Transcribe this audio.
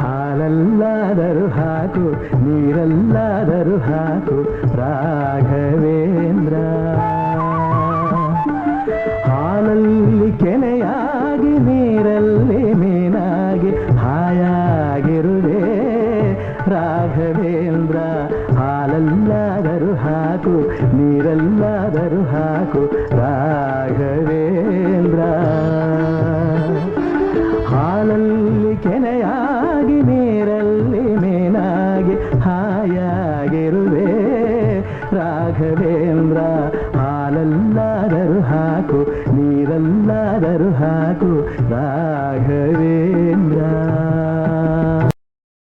ಹಾಲಲ್ಲಾದರೂ ಹಾಕು ನೀರಲ್ಲಾದರೂ ಹಾಕು ರಾಘವೇಂದ್ರ. ಹಾಲಲ್ಲಿ ಕೆನೆಯಾಗಿ ನೀರಲ್ಲಿ ಮೀನಾಗಿ ಹಾಯಾಗಿರುವೆ ರಾಘವೇಂದ್ರ. ಹಾಲಲ್ಲಾದರೂ ಹಾಕು ನೀರಲ್ಲಾದರೂ ಹಾಕು ರಾಘವೇಂದ್ರ. ಹಾಲಲ್ಲಿ ಕೆನೆಯಾಗಿ ನೀರಲ್ಲಿ ಮೀನಾಗಿ ಹಾಯಾಗಿರುವೆ ರಾಘವೇಂದ್ರ. ಹಾಲಲ್ಲಾದರೂ ಹಾಕು ನೀರಲ್ಲಾದರೂ ಹಾಕು ರಾಘವೇಂದ್ರ.